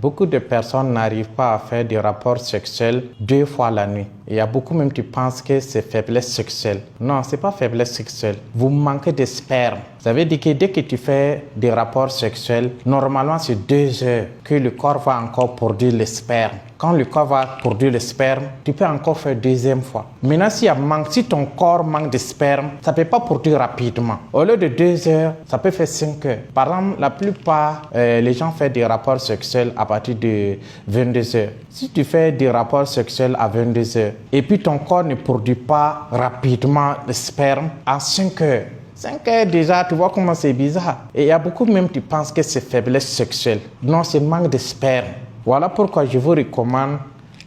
Beaucoup de personnes n'arrivent pas à faire des rapports sexuels 2 fois la nuit. Il y a beaucoup même qui pensent que c'est faiblesse sexuelle. Non, c'est pas faiblesse sexuelle. Vous manquez de sperme. Ça veut dire que dès que tu fais des rapports sexuels, normalement c'est 2 heures que le corps va encore produire le sperme. Quand le corps va produire le sperme, tu peux encore faire 2e fois. Maintenant, si ton corps manque de sperme, ça ne peut pas produire rapidement. Au lieu de 2 heures, ça peut faire 5 heures. Par exemple, la plupart, les gens font des rapports sexuels à partir de 22 heures. Si tu fais des rapports sexuels à 22 heures, et puis ton corps ne produit pas rapidement de sperme, en 5 heures, 5 heures déjà, tu vois comment c'est bizarre. Et il y a beaucoup même qui pensent que c'est faiblesse sexuelle. Non, c'est manque de sperme. Voilà pourquoi je vous recommande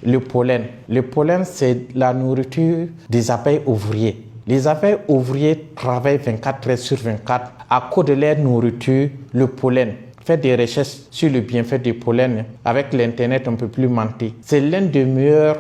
le pollen. Le pollen, c'est la nourriture des abeilles ouvriers. Les abeilles ouvriers travaillent 24 heures sur 24 à cause de leur nourriture, le pollen. Faites des recherches sur le bienfait du pollen. Avec l'internet, on ne peut plus mentir. C'est l'un des meilleurs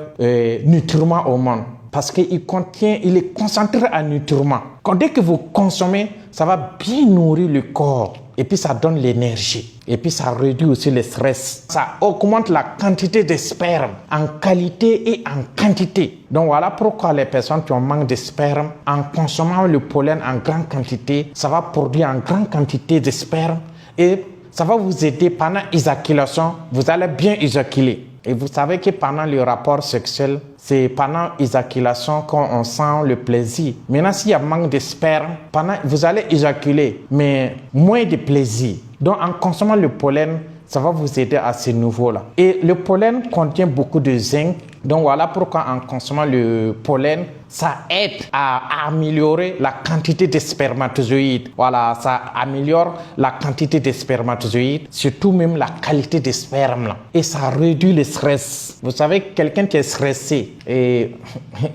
nutriments au monde. Parce qu'il est concentré en nutriments. Dès que vous consommez, ça va bien nourrir le corps. Et puis ça donne l'énergie. Et puis ça réduit aussi le stress. Ça augmente la quantité de sperme en qualité et en quantité. Donc voilà pourquoi les personnes qui ont manque de sperme, en consommant le pollen en grande quantité, ça va produire en grande quantité de sperme. Et ça va vous aider pendant l'éjaculation. Vous allez bien éjaculer. Et vous savez que pendant le rapport sexuel, c'est pendant l'éjaculation qu'on sent le plaisir. Maintenant, s'il y a manque de sperme, vous allez éjaculer, mais moins de plaisir. Donc, en consommant le pollen, ça va vous aider à ce niveau-là. Et le pollen contient beaucoup de zinc. Donc, voilà pourquoi en consommant le pollen, ça aide à améliorer la quantité de spermatozoïdes. Voilà, ça améliore la quantité de spermatozoïdes, surtout même la qualité des spermes là. Et ça réduit le stress. Vous savez, quelqu'un qui est stressé, et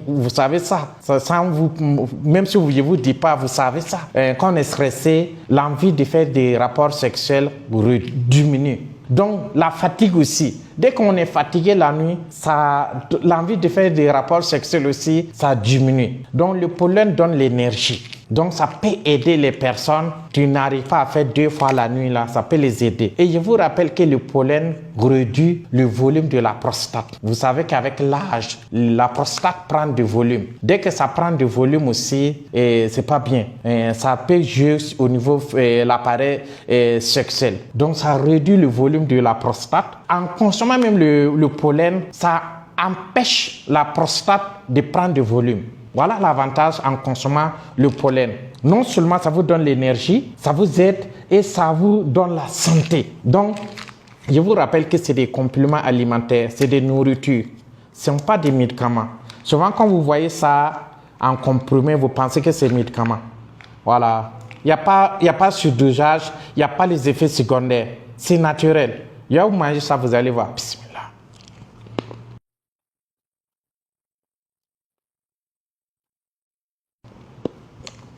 vous savez ça sans vous, même si je ne vous dis pas, vous savez ça. Quand on est stressé, l'envie de faire des rapports sexuels diminue. Donc, la fatigue aussi. Dès qu'on est fatigué la nuit, l'envie de faire des rapports sexuels aussi, ça diminue. Donc, le pollen donne l'énergie. Donc, ça peut aider les personnes qui n'arrivent pas à faire 2 fois la nuit, là, ça peut les aider. Et je vous rappelle que le pollen réduit le volume de la prostate. Vous savez qu'avec l'âge, la prostate prend du volume. Dès que ça prend du volume aussi, c'est pas bien. Ça peut jouer au niveau de l'appareil sexuel. Donc, ça réduit le volume de la prostate. En consommant même le pollen, ça empêche la prostate de prendre du volume. Voilà l'avantage en consommant le pollen. Non seulement ça vous donne l'énergie, ça vous aide et ça vous donne la santé. Donc, je vous rappelle que c'est des compléments alimentaires, c'est des nourritures. Ce ne sont pas des médicaments. Souvent, quand vous voyez ça en comprimé, vous pensez que c'est des médicaments. Voilà. Il n'y a pas surdosage, il n'y a pas les effets secondaires. C'est naturel. Et vous mangez ça, vous allez voir. Bismillah.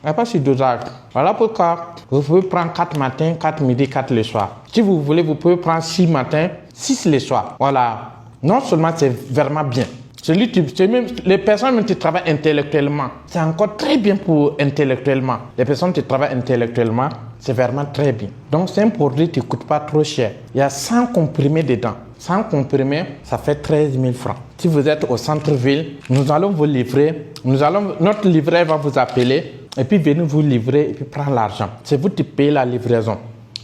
Il n'y a pas de dosage. Voilà pourquoi vous pouvez prendre 4 matins, 4 midi, 4 le soir. Si vous voulez, vous pouvez prendre 6 matins, 6 le soir. Voilà. Non seulement c'est vraiment bien. Même, les personnes qui travaillent intellectuellement, c'est encore très bien pour intellectuellement. Les personnes qui travaillent intellectuellement, c'est vraiment très bien. Donc c'est un produit qui ne coûte pas trop cher. Il y a 100 comprimés dedans. 100 comprimés, ça fait 13 000 francs. Si vous êtes au centre-ville, nous allons vous livrer. Notre livret va vous appeler. Et puis venez vous livrer et puis prendre l'argent. C'est vous qui payez la livraison.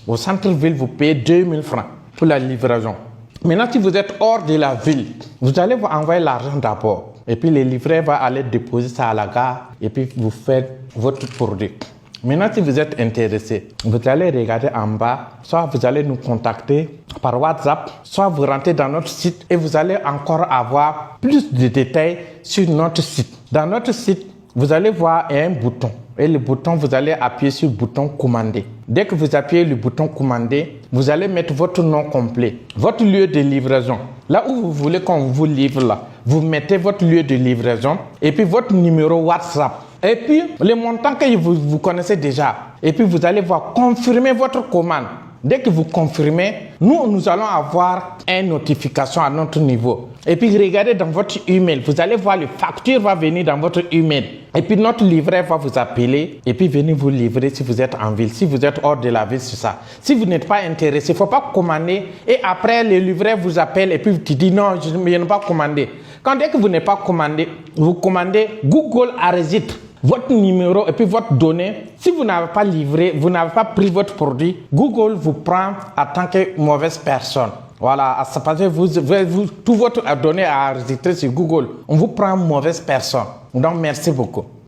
Au centre-ville, vous payez 2 000 francs pour la livraison. Maintenant, si vous êtes hors de la ville, vous allez vous envoyer l'argent d'abord. Et puis le livret va aller déposer ça à la gare et puis vous faites votre produit. Maintenant, si vous êtes intéressé, vous allez regarder en bas, soit vous allez nous contacter par WhatsApp, soit vous rentrez dans notre site et vous allez encore avoir plus de détails sur notre site. Dans notre site, vous allez voir un bouton. Et le bouton, vous allez appuyer sur le bouton commander. Dès que vous appuyez le bouton commander, vous allez mettre votre nom complet, votre lieu de livraison. Là où vous voulez qu'on vous livre là, vous mettez votre lieu de livraison et puis votre numéro WhatsApp. Et puis, le montant que vous connaissez déjà. Et puis, vous allez voir confirmer votre commande. Dès que vous confirmez, nous allons avoir une notification à notre niveau. Et puis regardez dans votre email, vous allez voir le facture va venir dans votre email. Et puis notre livret va vous appeler et puis venir vous livrer si vous êtes en ville, si vous êtes hors de la ville, c'est ça. Si vous n'êtes pas intéressé, il ne faut pas commander et après le livret vous appelle et puis tu dis non, je n'ai pas commandé. Quand dès que vous n'êtes pas commandé, vous commandez, Google enregistre votre numéro et puis votre donnée. Si vous n'avez pas livré, vous n'avez pas pris votre produit, Google vous prend en tant que mauvaise personne. Voilà, parce que tout votre données à enregistrer sur Google, on vous prend mauvaise personne. Donc merci beaucoup.